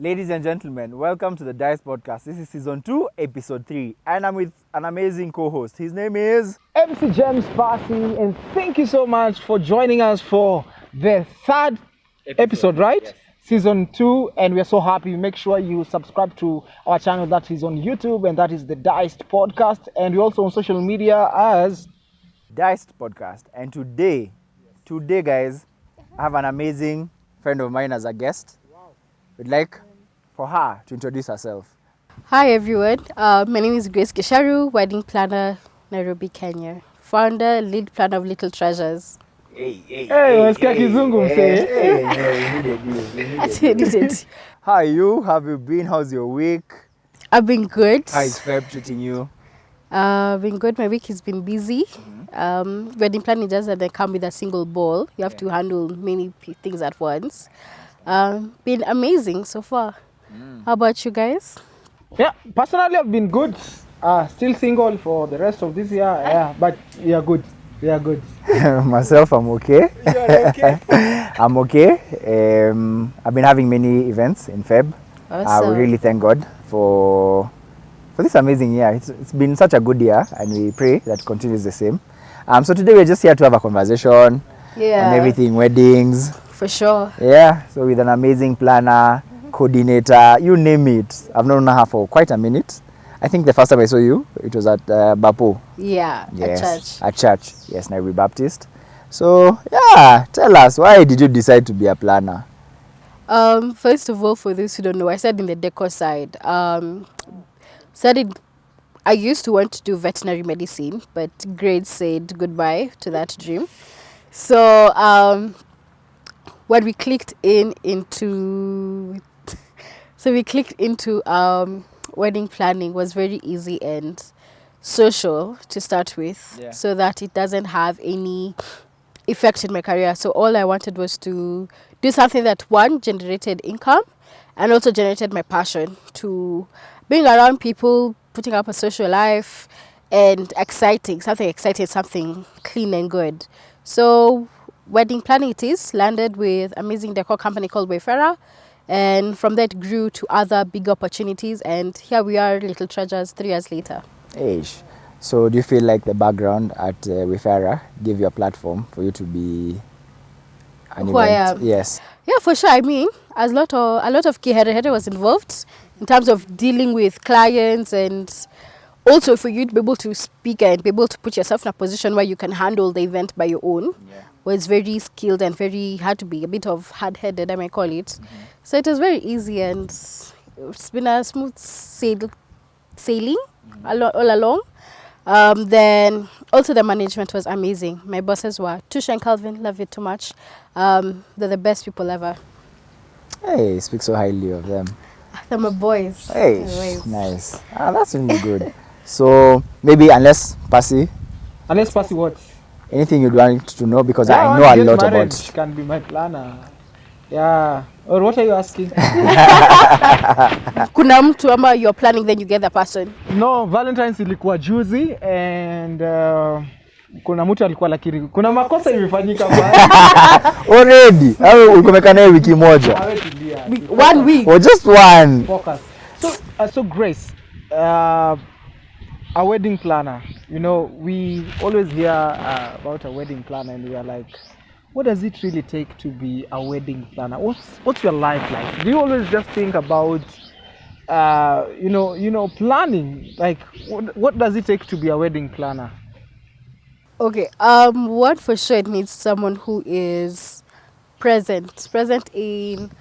Ladies and gentlemen, welcome to the Dice Podcast. This is season 2, episode 3, and I'm with an amazing co-host. His name is MC James Passy, and thank you so much for joining us for the third episode, right? Yes. Season 2, and we're so happy. Make sure you subscribe to our channel that is on YouTube, and that is the Diced Podcast, and we're also on social media as Diced Podcast. And today, guys, I have an amazing friend of mine as a guest. We'd like for her to introduce herself. Hi everyone, my name is Grace Gisharu, wedding planner, Nairobi, Kenya. Founder, lead planner of Little Treasures. wasikia kizungu msee. I needed. How are you? How have you been? How's your week? I've been good. How is Feb treating you? Been good. My week has been busy. Wedding planning doesn't come with a single ball. You have to handle many things at once. Been amazing so far. How about you guys? Yeah, personally I've been good. Still single for the rest of this year. Yeah, but we are good. Myself, I'm okay. You are okay? I'm okay. I've been having many events in Feb. Awesome. We really thank God for this amazing year. It's been such a good year, and we pray that it continues the same. So today we're just here to have a conversation on everything, weddings. For sure. Yeah, so with an amazing planner, coordinator, you name it. I've known her for quite a minute. I think the first time I saw you, it was at Bapo. Yeah, Yes, at church. At church, yes, Nairobi Baptist. So, yeah, tell us, why did you decide to be a planner? First of all, for those who don't know, I started in the decor side. I used to want to do veterinary medicine, but grades said goodbye to that dream. So, when we clicked into wedding planning was very easy and social to start with, so that it doesn't have any effect in my career. So all I wanted was to do something that, one, generated income and also generated my passion to being around people, putting up a social life, and something clean and good. So wedding planning it is, landed with amazing decor company called Wayfarer, and from that grew to other big opportunities, and here we are, Little Treasures, 3 years later. Ish. So do you feel like the background at Wayfarer gave you a platform for you to be an Who I event? am? Yes. Yeah, for sure. I mean, a lot of kihere was involved in terms of dealing with clients, and also for you to be able to speak and be able to put yourself in a position where you can handle the event by your own. Was very skilled and had to be a bit of hard-headed, I might call it. So it was very easy, and it's been a smooth sailing all along. Then also the management was amazing. My bosses were Tush and Calvin, love it too much. They're the best people ever. Hey, speak so highly of them. They're my boys. Hey, Anyways. nice. That's really good. So maybe unless Passy, what? anything you'd want to know, because Yeah, I know a get lot married, about. she can be my planner. Yeah. Or what are you asking? Kuna mtu ama you're planning, then you get the person. No, Valentine's ilikuwa juzi, and kuna mtu alikuwa lakini kuna makosa imefanyika bwana. Already? Au ukomeka naye wiki moja? 1 week. Or just one? Focus. So Grace, a wedding planner. You know, we always hear about a wedding planner, and we are like, what does it really take to be a wedding planner? What's your life like? Do you always just think about, planning? Like, what does it take to be a wedding planner? Okay. What for sure, it needs someone who is present in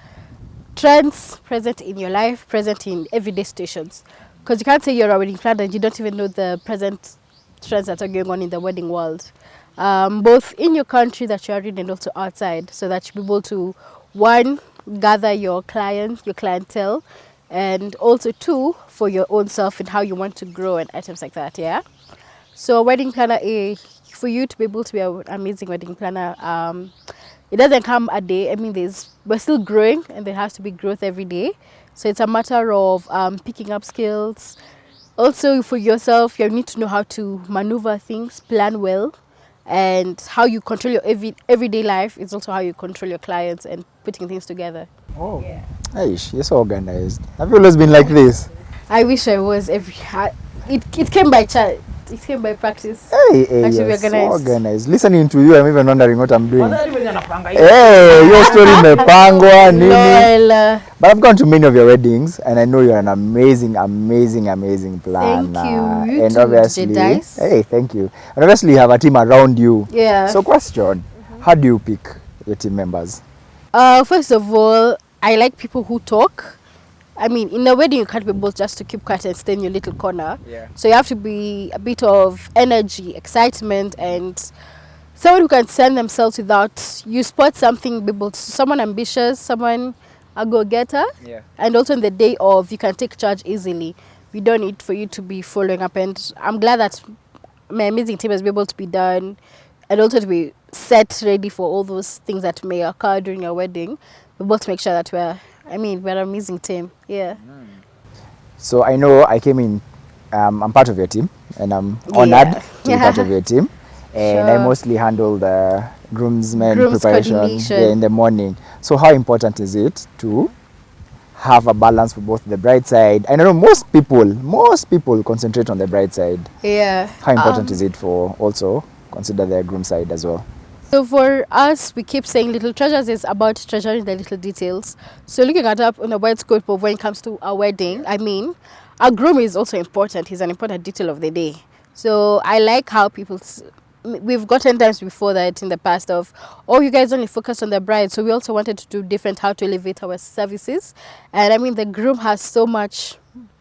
trends, present in your life, present in everyday situations. Because you can't say you're a wedding planner and you don't even know the present trends that are going on in the wedding world. Both in your country that you are in and also outside, so that you'll be able to, one, gather your clients, your clientele, and also two, for your own self and how you want to grow and items like that, yeah? So wedding planner, for you to be able to be an amazing wedding planner, it doesn't come a day. I mean, we're still growing, and there has to be growth every day. So it's a matter of picking up skills. Also for yourself, you need to know how to maneuver things, plan well, and how you control your everyday life is also how you control your clients and putting things together. Oh, yeah. Aish, you're so organized. Have you always been like this? I wish I was it came by chance. It came by practice. Hey, Actually you're so organized. organized. Listening to you, I'm even wondering what I'm doing. Kwanza venye anapanga hivi. Hey, your story imepangwa nini? Lol. But I've gone to many of your weddings, and I know you're an amazing, amazing, amazing planner. Thank you. You And too, obviously, DJ Dice. hey, thank you. And obviously, you have a team around you. Yeah. So, question: how do you pick your team members? First of all, I like people who talk. I mean, in a wedding, you can't be able just to keep quiet and stay in your little corner. Yeah. So you have to be a bit of energy, excitement, and someone who can send themselves without you spot something, be able to, someone ambitious, someone a go-getter. Yeah. And also in the day of, you can take charge easily. We don't need for you to be following up. And I'm glad that my amazing team has been able to be done and also to be set ready for all those things that may occur during your wedding. We're able to make sure that we're an amazing team. Yeah. So I know I came in. I'm part of your team, and I'm honored to be part of your team. And I Sure. mostly handle the groomsmen Groom's preparation coordination. in the morning. So how important is it to have a balance for both the bride side? I know most people concentrate on the bride side. Yeah. How important is it for also consider the groom side as well? So for us, we keep saying little treasures is about treasuring the little details. So looking at up on a wide scope of when it comes to a wedding, I mean, our groom is also important. He's an important detail of the day. So I like how we've gotten times before that in the past of, oh, you guys only focus on the bride. So we also wanted to do different how to elevate our services. And I mean, the groom has so much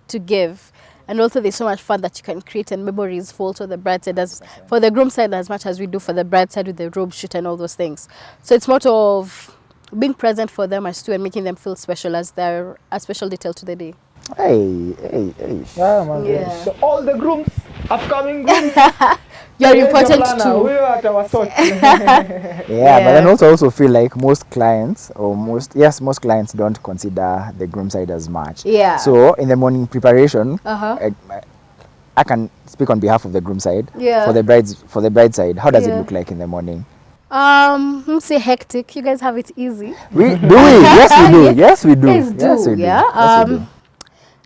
to give. And also there's so much fun that you can create and memories for also the bride side, as for the groom side as much as we do for the bride side with the robe shoot and all those things. So it's more of being present for them as too and making them feel special as they're a special detail to the day. Hey. Yeah, man. Yeah. So all the grooms, upcoming grooms, You're important too. We're at our sort. Yeah, but then also feel like most clients most clients don't consider the groom side as much. Yeah. So in the morning preparation, Uh-huh. I can speak on behalf of the groom side. Yeah. For the bride side, how does it Yeah. look like in the morning? Let's say hectic. You guys have it easy. We do we? Yes, we do. Yes, we do. Yes, Yes, we do. yeah. Yes, we do.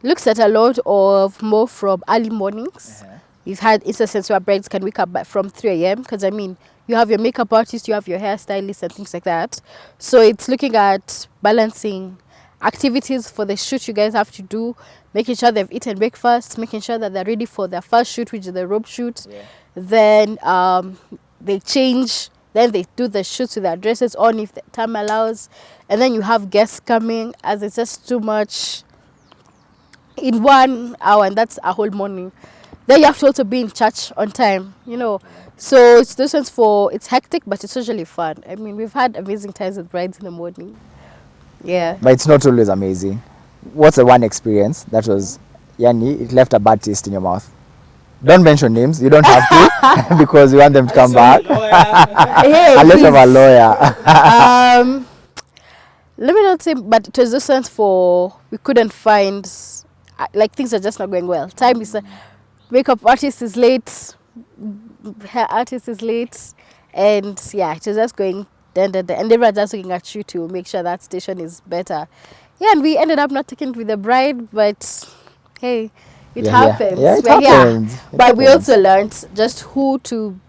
Looks at a lot of more from early mornings. We've had instances where brides can wake up from 3 a.m. because I mean, you have your makeup artist, you have your hairstylist and things like that. So it's looking at balancing activities for the shoot you guys have to do, making sure they've eaten breakfast, making sure that they're ready for their first shoot, which is the robe shoot. Yeah. Then they change, then they do the shoots with their dresses on if the time allows. And then you have guests coming as it's just too much in 1 hour, and that's a whole morning. Then you have to also be in church on time, you know. So it's this one's it's hectic, but it's usually fun. I mean, we've had amazing times with brides in the morning. Yeah. But it's not always amazing. What's the one experience that was, it left a bad taste in your mouth? Don't mention names. You don't have to because we want them to come back. Hey, Unless you have a please. lawyer. Let me not say, but it was this one's we couldn't find, like things are just not going well. Time is, makeup artist is late, hair artist is late, and yeah, it was just going and everyone just looking at you to make sure that station is better. Yeah, and we ended up not taking it with the bride, but hey, it happens. Yeah, it We're here. happens. It But we happens. also learned just who to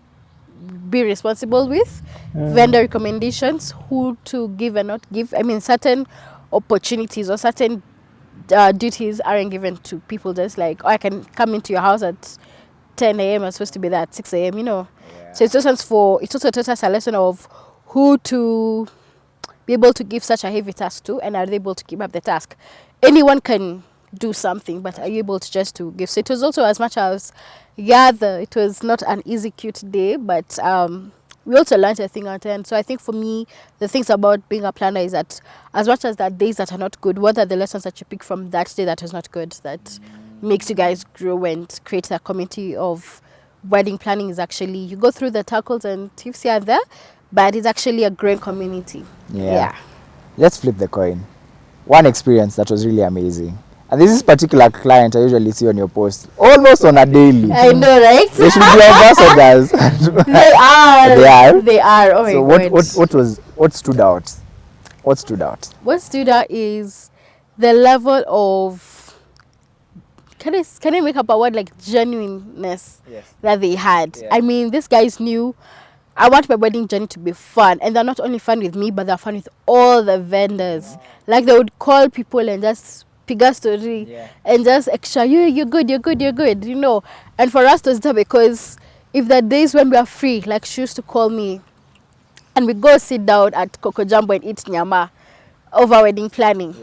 be responsible with, vendor recommendations, who to give and not give. I mean, certain opportunities or certain duties aren't given to people just like, oh, I can come into your house at 10 a.m. I'm supposed to be there at 6 a.m., you know. So it's also taught us a lesson of who to be able to give such a heavy task to, and are they able to keep up the task. Anyone can do something, but are you able to just to give? So it was also as much as, it was not an easy, cute day, but we also learned a thing at the end. So I think for me, the things about being a planner is that as much as there are days that are not good, what are the lessons that you pick from that day that was not good, that makes you guys grow and create a community of wedding planning? Is actually, you go through the tackles and tips here and there, but it's actually a great community. Yeah. Let's flip the coin. One experience that was really amazing. And this is particular client I usually see on your post almost on a daily. I know, right? They should be ambassadors. They are. They are? They are. Oh my So god. what stood out? What stood out? What stood out is the level of, can I make up a word like genuineness that they had. Yeah. I mean, these guys knew I want my wedding journey to be fun, and they're not only fun with me, but they're fun with all the vendors. Like, they would call people and just pick a story and just extra, you're good, you know. And for us, it was that, because if the days when we are free, like she used to call me, and we go sit down at Coco Jumbo and eat nyama over wedding planning.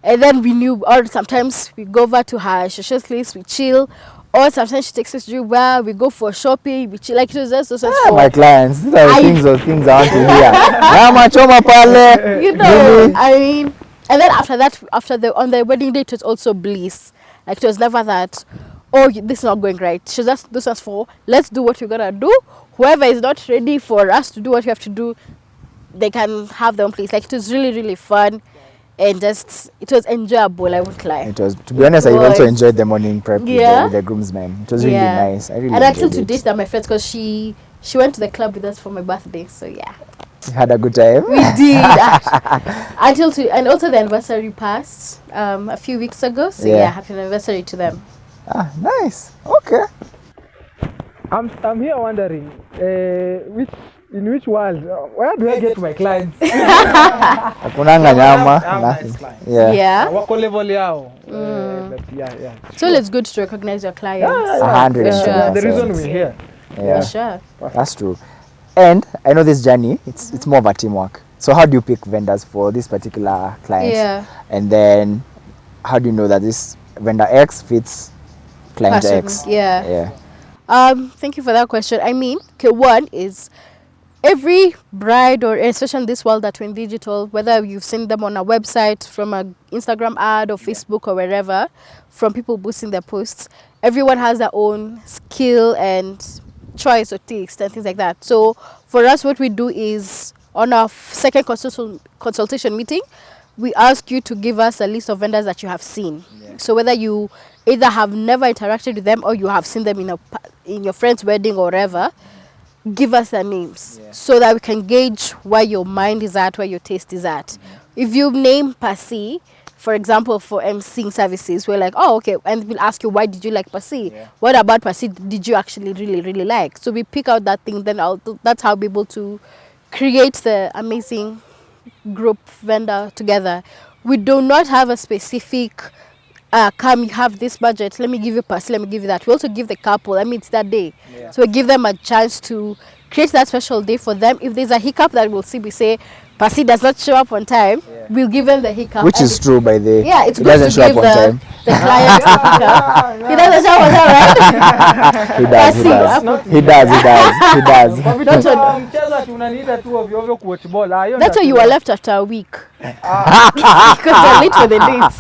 And then we knew, or sometimes we go over to her shosho's place, we chill, or sometimes she takes us to where we go for shopping, we chill. Like, it was just so My clients, these are those things I want to hear. Nyama choma pale. You know, I mean, and then after that, on the wedding day, it was also bliss. Like, it was never that, oh, this is not going right. She just, this was for, let's do what we're gonna do. Whoever is not ready for us to do what we have to do, they can have their own place. Like, it was really, really fun. And just, it was enjoyable, I won't lie. It was, to be honest, I also enjoyed the morning prep with the groomsmen. It was really nice. I really and until enjoyed today, they're my friends, because she went to the club with us for my birthday. So yeah, we had a good time. we did. And also the anniversary passed a few weeks ago. So yeah, happy anniversary to them. Ah, nice. Okay. I'm here wondering, in which world, where do I get my clients? Hakunanga nyama. Nice Yeah. Wako level yao. But So it's good to recognize your clients. 100%. The reason we're here. Yeah. For sure. That's true. And I know this journey, it's more of a teamwork. So how do you pick vendors for this particular client? Yeah. And then how do you know that this vendor X fits client Person. X? Yeah. Thank you for that question. I mean, okay, one is every bride, or especially in this world that we're in digital, whether you've seen them on a website, from an Instagram ad or Facebook or wherever, from people boosting their posts, everyone has their own skill and choice or taste and things like that. So for us, what we do is, on our second consultation meeting, we ask you to give us a list of vendors that you have seen. So whether you either have never interacted with them or you have seen them in your friend's wedding or wherever, give us their names so that we can gauge where your mind is at, where your taste is at. If you name Pasi, for example, for emceeing services, we're like, oh, okay, and we'll ask you, why did you like Pasi? What about Pasi did you actually really, really like? So we pick out that thing, then that's how we'll be able to create the amazing group vendor together. We do not have a specific come, you have this budget, let me give you Pasi, let me give you that. We also give the couple, I mean, it's that day. So we give them a chance to create that special day for them. If there's a hiccup that we'll see, we say Pasi does not show up on time, we'll give them the hiccup. Which is true, by the way. Yeah, it's he good doesn't to show give up on time. the client the hiccup. He doesn't show up on time, right? He does. That's why you were left after a week. Because you're late for the dates.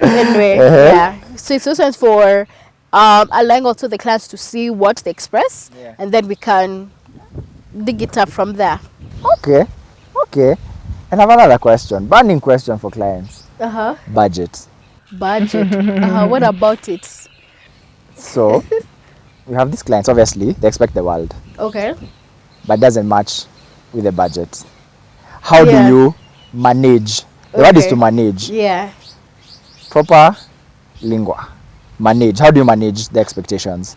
Anyway, so it's also for allowing also the clients to see what they express, and then we can dig it up from there. Okay. And I have another question, burning question for clients. Budget. What about it? So we have these clients, obviously they expect the world, Okay. but doesn't match with the budget. How do you manage? The word is to manage. Yeah. Proper lingua. Manage. How do you manage the expectations?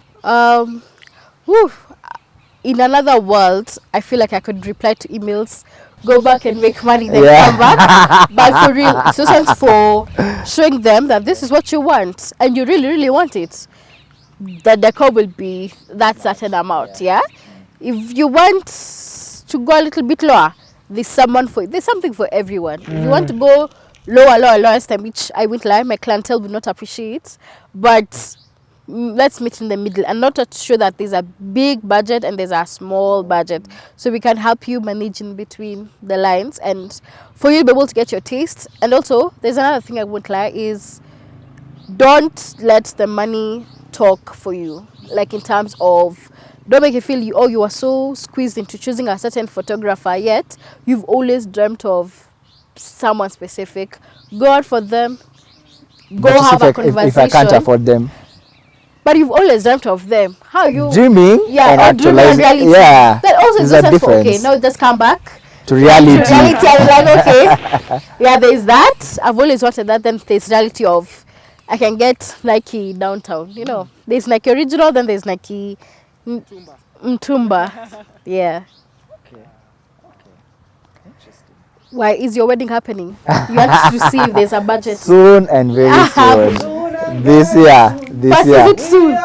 In another world, I feel like I could reply to emails, go back and make money, then come back. But for real, it's also for showing them that this is what you want and you really, really want it. The decor will be that certain amount, If you want to go a little bit lower, there's something for everyone. If you want to go lowest time, which I won't lie, my clientele will not appreciate, but let's meet in the middle, and not to show that there's a big budget and there's a small budget, so we can help you manage in between the lines and for you to be able to get your taste. And also there's another thing I won't lie is, don't let the money talk for you, like in terms of, don't make you feel you are so squeezed into choosing a certain photographer, yet you've always dreamt of someone specific. Go out for them, go have a conversation. If I can't afford them, but you've always dreamt of them. How you dreaming and or dreaming actualizing? reality. Yeah, That also is a just difference. okay. Now just come back. to reality. To reality, I'm like, okay, yeah, there's that. I've always wanted that. Then there's reality of I can get Nike downtown. You know, there's Nike original, then there's Nike Mtumba. Yeah. Okay. Interesting. Why is your wedding happening? You have to see if there's a budget. Soon and very soon. This year. But is it soon?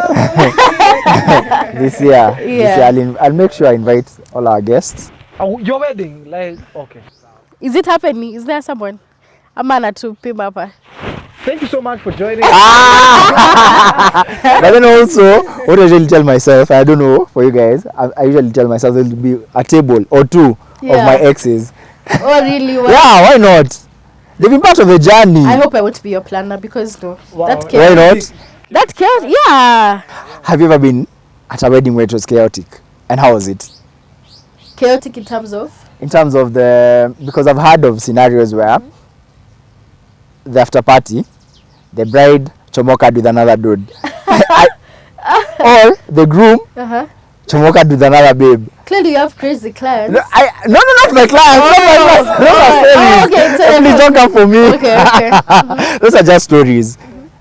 This year. I'll make sure I invite all our guests. Oh, your wedding, like, okay. Is it happening? Is there someone? A man to pay Papa. Thank you so much for joining. But then also, what I usually tell myself, I don't know for you guys, I usually tell myself there will be a table or two of my exes. Oh, really? What? Yeah, why not? They've been part of the journey. I hope I want to be your planner because no, Wow. that Why not? That chaos, yeah. Have you ever been at a wedding where it was chaotic? And how was it? Chaotic in terms of? In terms of because I've heard of scenarios where the after party, the bride chomoked with another dude. Or the groom chomoked with another babe. Clearly you have crazy clients. No, not my clients. Okay, so Please don't come for me. Okay. Those are just stories.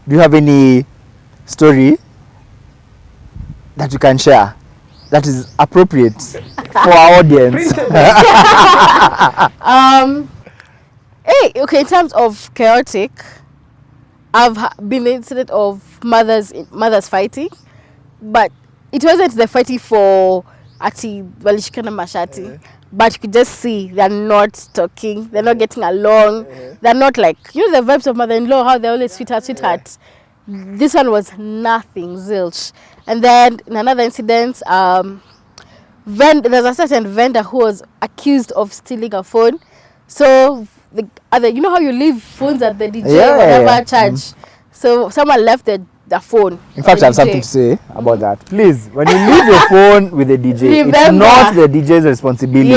Do you have any story that you can share that is appropriate for our audience? Okay, in terms of chaotic, I've been an incident of mothers fighting, but it wasn't the fighting for ati walishikana mashati, but you could just see they're not talking, they're not getting along, they're not like, you know, the vibes of mother-in-law, how they're always sweetheart. This one was nothing, zilch. And then in another incident, there's a certain vendor who was accused of stealing a phone. So the other, you know how you leave phones at the DJ whatever charge. So someone left the phone. In fact, I have something to say about that. Please, when you leave your phone with the DJ, it's not the DJ's responsibility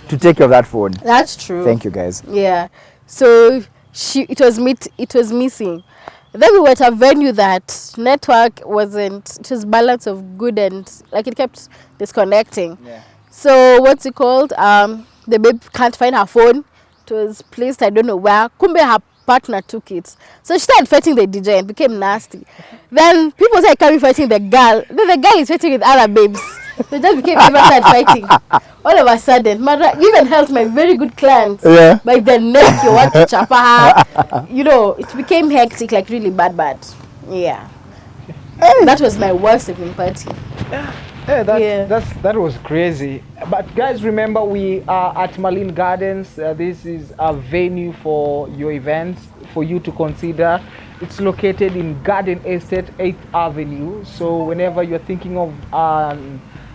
to take care of that phone. That's true. Thank you, guys. Yeah. So it was missing. Then we were at a venue that network wasn't, it was balance of good and like it kept disconnecting. Yeah. So what's it called? The babe can't find her phone. It was placed I don't know where. Kumbe her partner took it. So she started fighting the DJ and became nasty. Then people started coming fighting the girl. Then the girl is fighting with other babes. They just became everyone started fighting. All of a sudden, you even helped my very good client by the neck. You want to chop her. You know, it became hectic, like really bad. Yeah. That was my worst evening party. That was crazy. But guys, remember we are at Marlene Gardens. This is a venue for your events for you to consider. It's located in Garden Estate, 8th Avenue. So whenever you're thinking of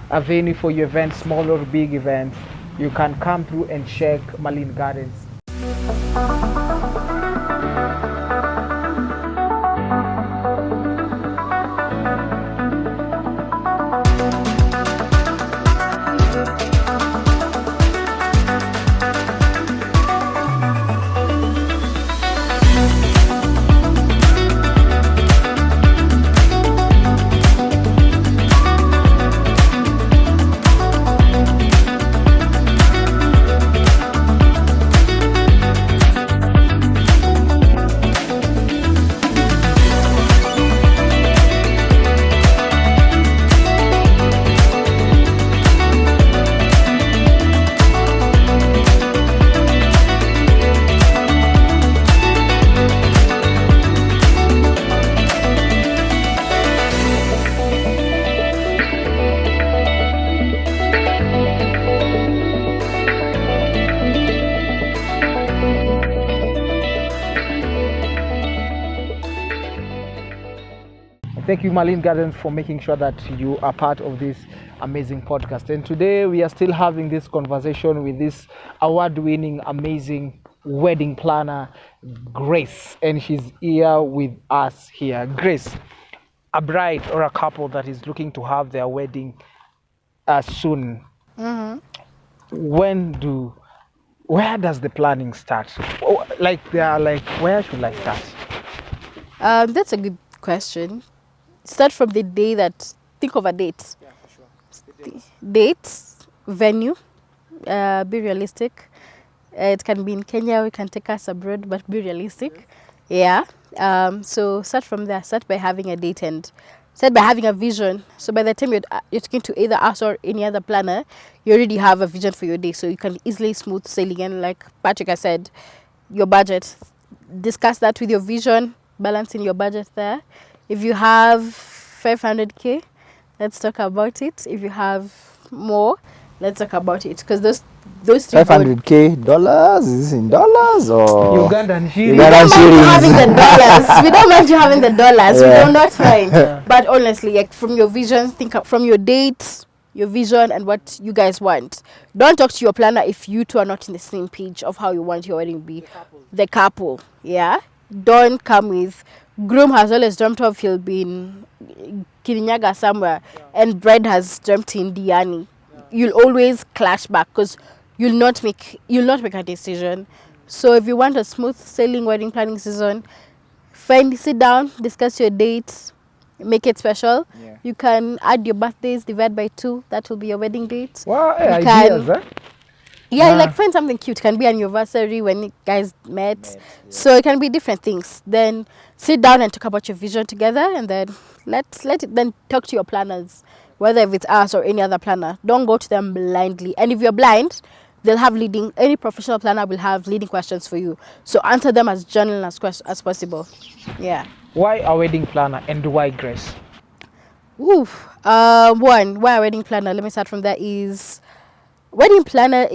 a venue for your event, small or big event, you can come through and check Marlene Gardens. Thank you, Marlene Gardens, for making sure that you are part of this amazing podcast. And today we are still having this conversation with this award-winning, amazing wedding planner, Grace. And she's here with us here. Grace, a bride or a couple that is looking to have their wedding soon. Mm-hmm. Where does the planning start? Where should I start? That's a good question. Start from the day think of a date. Yeah, for sure. Date, venue, Be realistic. It can be in Kenya. We can take us abroad, but be realistic. Yeah. So start from there. Start by having a date and start by having a vision. So by the time you're talking to either us or any other planner, you already have a vision for your day. So you can easily smooth sailing. And like Patrick has said, your budget. Discuss that with your vision, balancing your budget there. If you have 500k, let's talk about it. If you have more, let's talk about it. Because those three 500k dollars, is this in dollars or Ugandan we don't mind you having the dollars. We don't mind you having the dollars. Yeah. We don't not fine. But honestly, like from your vision, think up from your dates, your vision, and what you guys want. Don't talk to your planner if you two are not in the same page of how you want your wedding to be. The couple, yeah. Don't come with groom has always dreamt of he'll be in Kirinyaga somewhere, and bride has dreamt in Diani. You'll always clash back because you'll not make a decision. So if you want a smooth sailing wedding planning season, sit down, discuss your dates, make it special. Yeah. You can add your birthdays, divide by 2. That will be your wedding date. Wow, You ideas, eh? Yeah, Yeah. like find something cute. It can be an anniversary when you guys met. So it can be different things. Then sit down and talk about your vision together, and then then talk to your planners, whether if it's us or any other planner. Don't go to them blindly. And if you're blind, they'll have any professional planner will have leading questions for you. So answer them as genuine as possible. Yeah. Why a wedding planner and why Grace? Oof. One, why a wedding planner? Let me start from there. Is wedding planner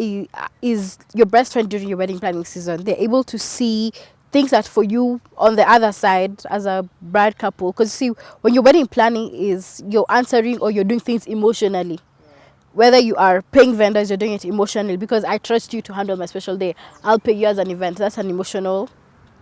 is your best friend during your wedding planning season. They're able to see things that for you on the other side as a bride couple. Because see, when your wedding planning is you're answering or you're doing things emotionally. Whether you are paying vendors, you're doing it emotionally because I trust you to handle my special day. I'll pay you as an event. That's an emotional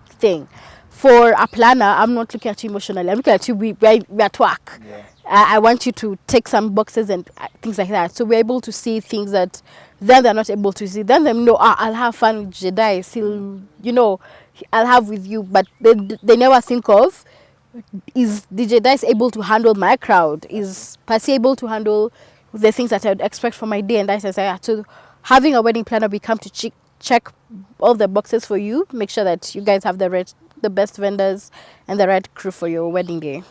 thing. For a planner, I'm not looking at you emotionally. I'm looking at you. We're at work. Yeah. I want you to take some boxes and things like that. So we're able to see things that then they're not able to see. Then they know, I'll have fun with Jedi. Still, I'll have with you. But they never think of, is the Jedi able to handle my crowd? Is Percy able to handle the things that I would expect from my day? And I say, so having a wedding planner, we come to check all the boxes for you. Make sure that you guys have the best vendors and the right crew for your wedding day.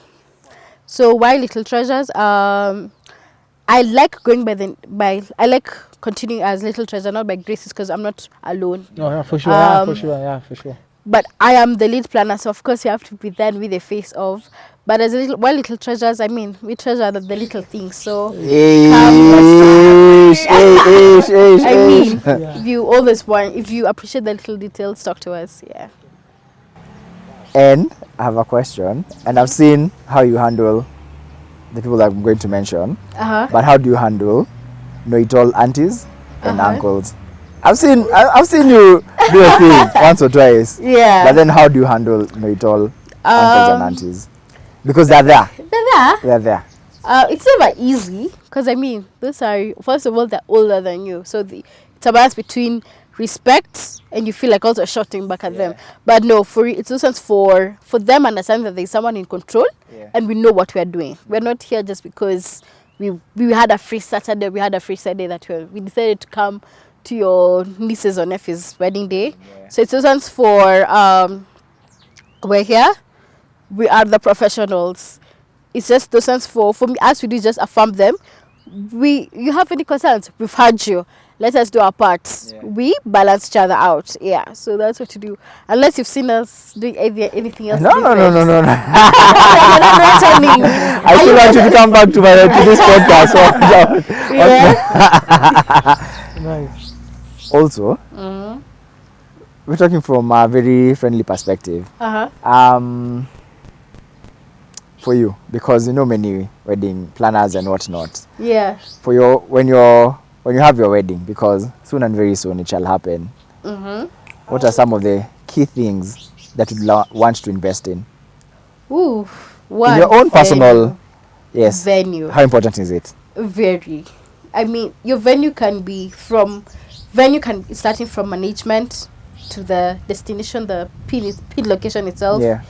So why Little Treasures? I like going I like continuing as Little Treasure, not by Graces, because I'm not alone. Oh, yeah, for sure. For sure. But I am the lead planner, so of course you have to be there with the face of. But as Little Treasures, I mean, we treasure the little things. So if you always want, if you appreciate the little details, talk to us. Yeah. And I have a question, and I've seen how you handle the people that I'm going to mention. But how do you handle know-it-all aunties and uncles? I've seen you do a thing once or twice. Yeah. But then how do you handle know-it-all uncles and aunties? Because they're there. They're there. It's never easy because I mean, those are first of all they're older than you, so it's a balance between respect and you feel like also shouting back at them. But no, it's also for them understanding that there's someone in control and we know what we're doing. We're not here just because we had a free Saturday, we had a free Saturday that we decided to come to your niece's or nephew's wedding day. So it's also for we're here, we are the professionals. It's just those sense for me, as we do just affirm them. You have any concerns? We've heard you. Let us do our part. We balance each other out. Yeah, so that's what you do. Unless you've seen us doing anything else. No. I still want you to come back to this podcast. Nice. Also, we're talking from a very friendly perspective. For you, because you know many wedding planners and whatnot. Yeah. For when you have your wedding, because soon and very soon it shall happen. What are some of the key things that you'd want to invest in? In your own personal venue. How important is it? Very. I mean, your venue can be starting from management to the destination, the pin location itself. Yeah.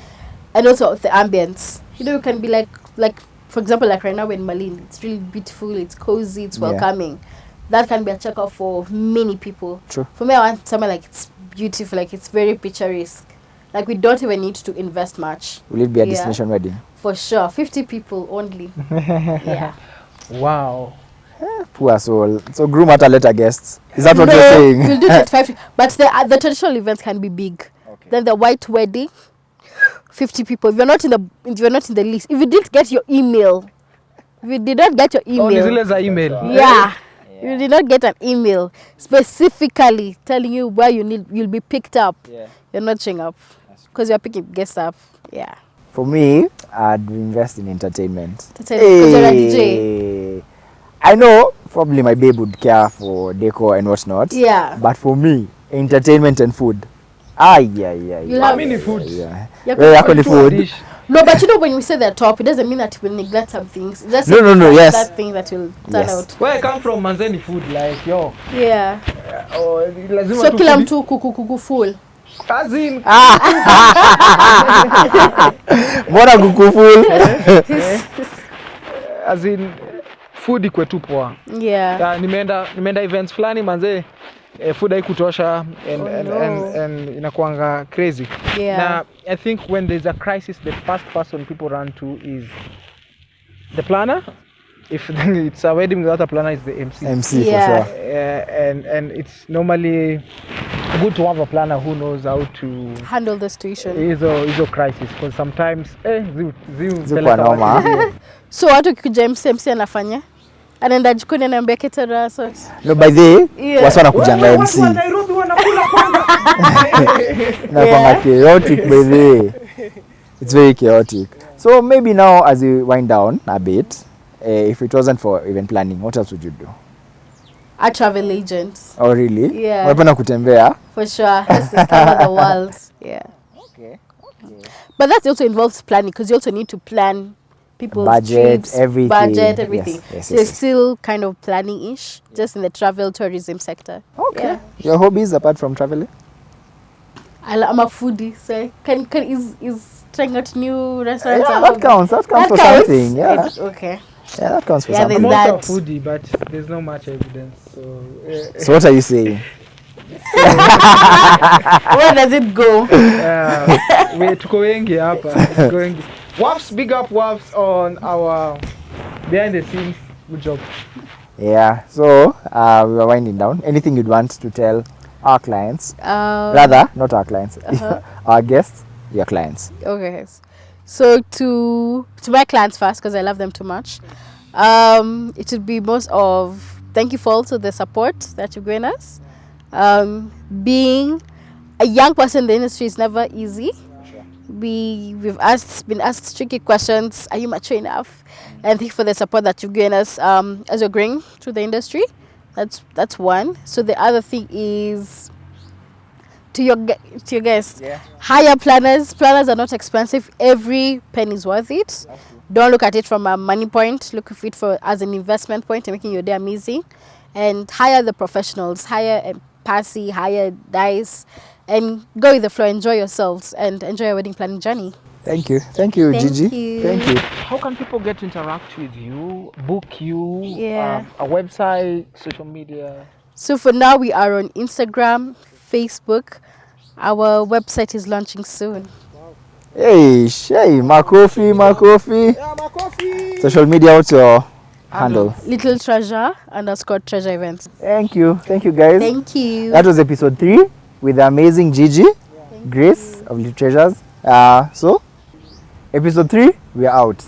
And also the ambience. You can be like for example, like right now in Malin, it's really beautiful, it's cozy, it's welcoming. that can be a check off for many people. True. For me, I want somewhere like it's beautiful, like it's very picturesque. Like we don't even need to invest much. Will it be a Yeah. destination wedding? For sure. 50 people only. Yeah. Wow. Poor soul. So groom at a later guests. Is that what No, you're saying? we'll do 25. But the traditional events can be big. Okay. Then the white wedding, 50 people. If you're not in the list, if you didn't get your email, if you did not get your Oh, email, Nizile's email. yeah, you did not get an email specifically telling you where you'll be picked up. Yeah. You're not showing up because you're picking guests up. Yeah. For me, I'd invest in entertainment. Entertainment, 'cause you're a DJ. I know probably my babe would care for decor and whatnot. Yeah. But for me, entertainment and food. Yeah. You'll How have- many food? Yeah. You're Well, cooking actually Two food. dish. No, but you know when we say the top, it doesn't mean that we'll neglect some things. It just No, means yes. that thing that will turn Yes. out. Where I come from, manzeni food like yo. Yeah. Oh, lazima So tu kila food- mtu kuku full. As in, Mbona kukuful? as in food ikwe tu poa. Yeah. Yeah, nimeenda events fulani manze, food haikutosha and inakuanga crazy. Yeah. Now, I think when there's a crisis, the first person people run to is the planner. If it's a wedding without a planner, it's the MC. MC Yeah. for sure. And it's normally good to have a planner who knows how to Handle the situation. hizo crisis, because sometimes Zikuwa noma. So watu kikuja MC anafanya? Anaenda jikoni anaambia caterer so. No, by the way, Yeah. wasa wanakujanga MC. Nairobi wanakula kwanza. Inakuanga chaotic by the way. It's very chaotic. So maybe now as we wind down a bit, if it wasn't for event planning, what else would you do? A travel agent. Oh really? Yeah. Unapenda kutembea? For sure. Has to discover the world. Yeah. Okay. But that also involves planning because you also need to plan people's Budget, trips, everything. budget, everything. Yes, So it's yes. still kind of planning-ish, just in the travel tourism sector. Okay. Yeah. Your hobbies apart from traveling? I'm a foodie, so is trying out new restaurants. Yeah, a that hobby? counts. That counts for counts? something. Yeah. Okay. Yeah, that counts for Yeah, something. there's I'm that. also a foodie, but there's not much evidence. So So what are you saying? Where does it go? we tuko wengi hapa. Tuko wengi. Wafs, big up Wafs on our behind the scenes. Good job. Yeah. So we are winding down. Anything you'd want to tell our clients? Rather, not our clients. Our guests, your clients. Okay. So to my clients first, because I love them too much. It would be most of thank you for also the support that you've given us. Being a young person in the industry is never easy. We've been asked tricky questions. Are you mature enough? And thank you for the support that you've given us as you're growing through the industry. That's one. So the other thing is to your guests. Yeah. Hire planners. Planners are not expensive. Every penny is worth it. Don't look at it from a money point. Look at it as an investment point and making your day amazing. And hire the professionals. Hire Passy, hire Dice, and go with the flow. Enjoy yourselves and enjoy your wedding planning journey. Thank you, Thank Gigi. you. Thank you. How can people get to interact with you, book you, Yeah. a website, social media? So for now, we are on Instagram, Facebook. Our website is launching soon. Hey, Makofi. Yeah, my coffee. Social media, what's your handle? Little Treasure _treasure events. Thank you guys. Thank you. That was episode 3 with the amazing Gigi, Grace of Little Treasures. So episode 3, we are out.